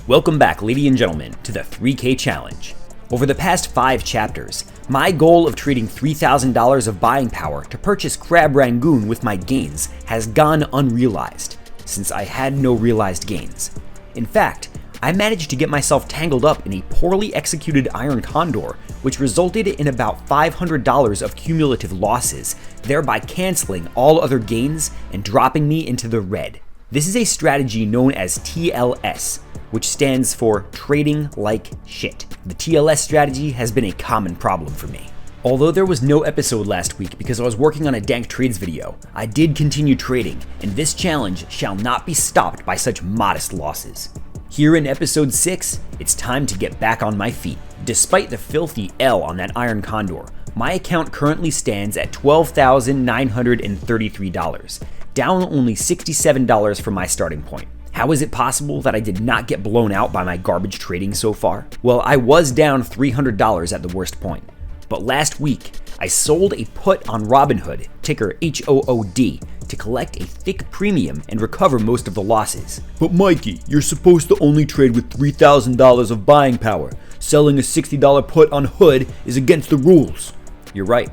Welcome back, ladies and gentlemen, to the 3K Challenge. Over the past 5 chapters, my goal of trading $3,000 of buying power to purchase Crab Rangoon with my gains has gone unrealized, since I had no realized gains. In fact, I managed to get myself tangled up in a poorly executed Iron Condor, which resulted in about $500 of cumulative losses, thereby canceling all other gains and dropping me into the red. This is a strategy known as TLS, which stands for trading like shit. The TLS strategy has been a common problem for me. Although there was no episode last week because I was working on a dank trades video, I did continue trading, and this challenge shall not be stopped by such modest losses. Here in episode 6, it's time to get back on my feet. Despite the filthy L on that Iron Condor, my account currently stands at $12,933, down only $67 from my starting point. How is it possible that I did not get blown out by my garbage trading so far? Well, I was down $300 at the worst point. But last week, I sold a put on Robinhood, ticker HOOD, to collect a thick premium and recover most of the losses. But Mikey, you're supposed to only trade with $3,000 of buying power. Selling a $60 put on Hood is against the rules. You're right.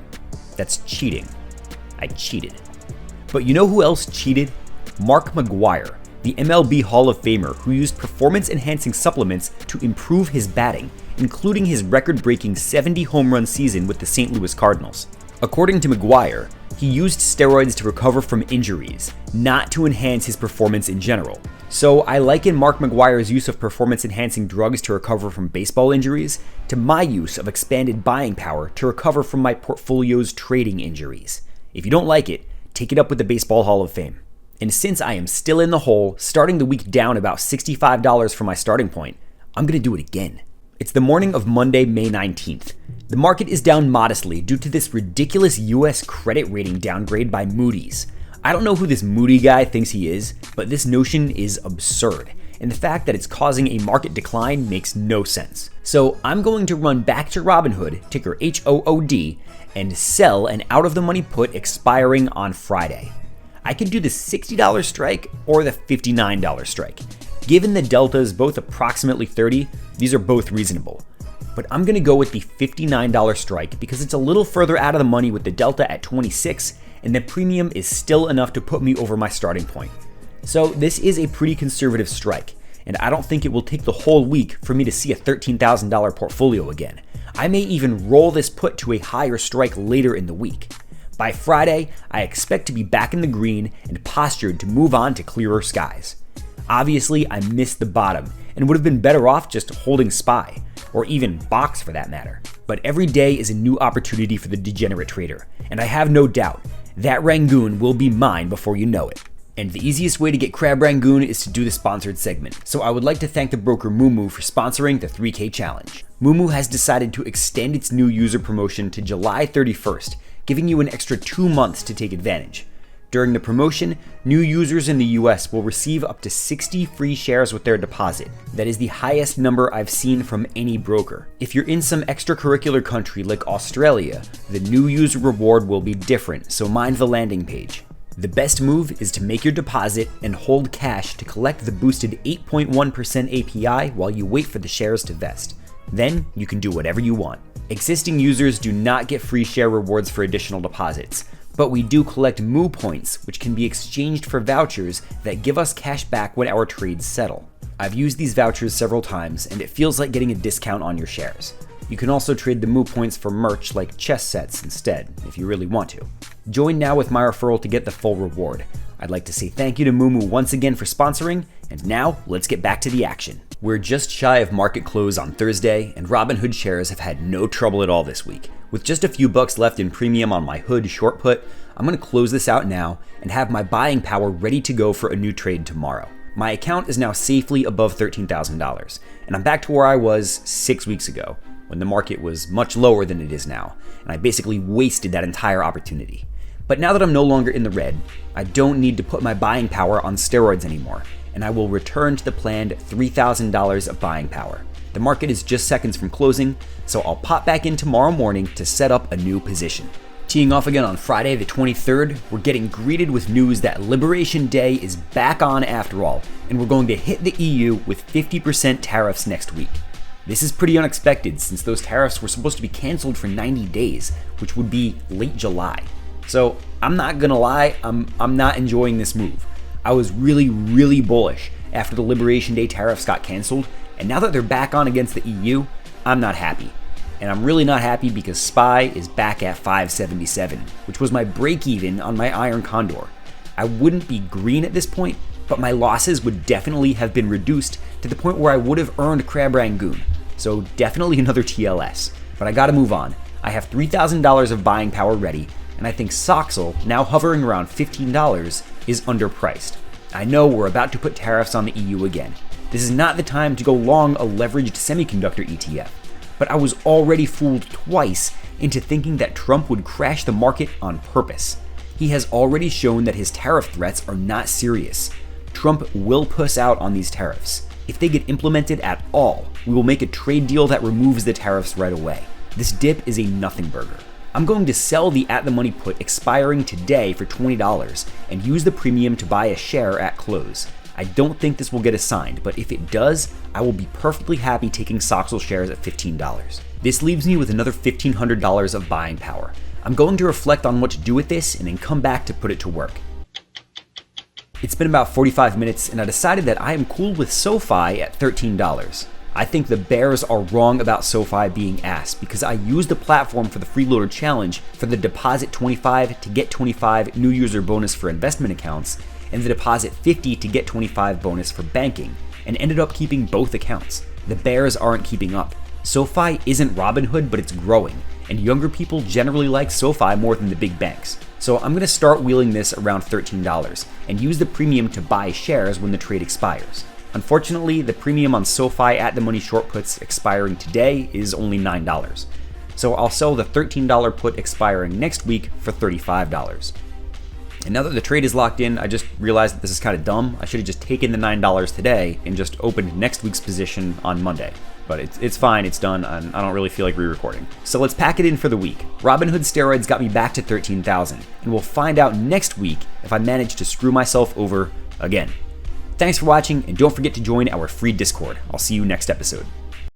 That's cheating. I cheated. But you know who else cheated? Mark McGwire, the MLB Hall of Famer who used performance-enhancing supplements to improve his batting, including his record-breaking 70 home run season with the St. Louis Cardinals. According to McGwire, he used steroids to recover from injuries, not to enhance his performance in general. So I liken Mark McGwire's use of performance-enhancing drugs to recover from baseball injuries to my use of expanded buying power to recover from my portfolio's trading injuries. If you don't like it, take it up with the Baseball Hall of Fame. And since I am still in the hole, starting the week down about $65 from my starting point, I'm going to do it again. It's the morning of Monday, May 19th. The market is down modestly due to this ridiculous US credit rating downgrade by Moody's. I don't know who this Moody guy thinks he is, but this notion is absurd, and the fact that it's causing a market decline makes no sense. So I'm going to run back to Robinhood, ticker HOOD, and sell an out-of-the-money put expiring on Friday. I could do the $60 strike or the $59 strike. Given the deltas both approximately 30, these are both reasonable. But I'm going to go with the $59 strike because it's a little further out of the money with the delta at 26, and the premium is still enough to put me over my starting point. So this is a pretty conservative strike, and I don't think it will take the whole week for me to see a $13,000 portfolio again. I may even roll this put to a higher strike later in the week. By Friday, I expect to be back in the green and postured to move on to clearer skies. Obviously, I missed the bottom and would have been better off just holding SPY, or even box for that matter. But every day is a new opportunity for the degenerate trader, and I have no doubt that Rangoon will be mine before you know it. And the easiest way to get Crab Rangoon is to do the sponsored segment. So I would like to thank the broker Moomoo for sponsoring the 3K Challenge. Moomoo has decided to extend its new user promotion to July 31st, giving you an extra 2 months to take advantage. During the promotion, new users in the US will receive up to 60 free shares with their deposit. That is the highest number I've seen from any broker. If you're in some extracurricular country like Australia, the new user reward will be different, so mind the landing page. The best move is to make your deposit and hold cash to collect the boosted 8.1% API while you wait for the shares to vest. Then you can do whatever you want. Existing users do not get free share rewards for additional deposits, but we do collect Moo points, which can be exchanged for vouchers that give us cash back when our trades settle. I've used these vouchers several times, and it feels like getting a discount on your shares. You can also trade the Moo points for merch like chess sets instead, if you really want to. Join now with my referral to get the full reward. I'd like to say thank you to Moomoo once again for sponsoring, and now let's get back to the action. We're just shy of market close on Thursday, and Robinhood shares have had no trouble at all this week. With just a few bucks left in premium on my Hood short put, I'm going to close this out now and have my buying power ready to go for a new trade tomorrow. My account is now safely above $13,000, and I'm back to where I was 6 weeks ago, when the market was much lower than it is now, and I basically wasted that entire opportunity. But now that I'm no longer in the red, I don't need to put my buying power on steroids anymore, and I will return to the planned $3,000 of buying power. The market is just seconds from closing, so I'll pop back in tomorrow morning to set up a new position. Teeing off again on Friday the 23rd, we're getting greeted with news that Liberation Day is back on after all, and we're going to hit the EU with 50% tariffs next week. This is pretty unexpected since those tariffs were supposed to be canceled for 90 days, which would be late July. So I'm not gonna lie, I'm not enjoying this move. I was really bullish after the Liberation Day tariffs got canceled, and now that they're back on against the EU, I'm not happy. And I'm really not happy because SPY is back at 577, which was my break even on my Iron Condor. I wouldn't be green at this point, but my losses would definitely have been reduced to the point where I would have earned Crab Rangoon. So definitely another TLS, but I gotta move on. I have $3,000 of buying power ready, and I think SOXL, now hovering around $15, is underpriced. I know we're about to put tariffs on the EU again. This is not the time to go long a leveraged semiconductor ETF. But I was already fooled twice into thinking that Trump would crash the market on purpose. He has already shown that his tariff threats are not serious. Trump will puss out on these tariffs. If they get implemented at all, we will make a trade deal that removes the tariffs right away. This dip is a nothing burger. I'm going to sell the at-the-money put expiring today for $20 and use the premium to buy a share at close. I don't think this will get assigned, but if it does, I will be perfectly happy taking SOXL shares at $15. This leaves me with another $1,500 of buying power. I'm going to reflect on what to do with this and then come back to put it to work. It's been about 45 minutes and I decided that I am cool with SoFi at $13. I think the bears are wrong about SoFi being ass because I used the platform for the freeloader challenge for the deposit 25 to get 25 new user bonus for investment accounts and the deposit 50 to get 25 bonus for banking, and ended up keeping both accounts. The bears aren't keeping up. SoFi isn't Robinhood, but it's growing, and younger people generally like SoFi more than the big banks. So I'm gonna start wheeling this around $13 and use the premium to buy shares when the trade expires. Unfortunately, the premium on SoFi at the money short puts expiring today is only $9. So I'll sell the $13 put expiring next week for $35. And now that the trade is locked in, I just realized that this is kind of dumb. I should have just taken the $9 today and just opened next week's position on Monday. But it's fine, it's done, and I don't really feel like re-recording. So let's pack it in for the week. Robinhood steroids got me back to 13,000, and we'll find out next week if I manage to screw myself over again. Thanks for watching, and don't forget to join our free Discord. I'll see you next episode.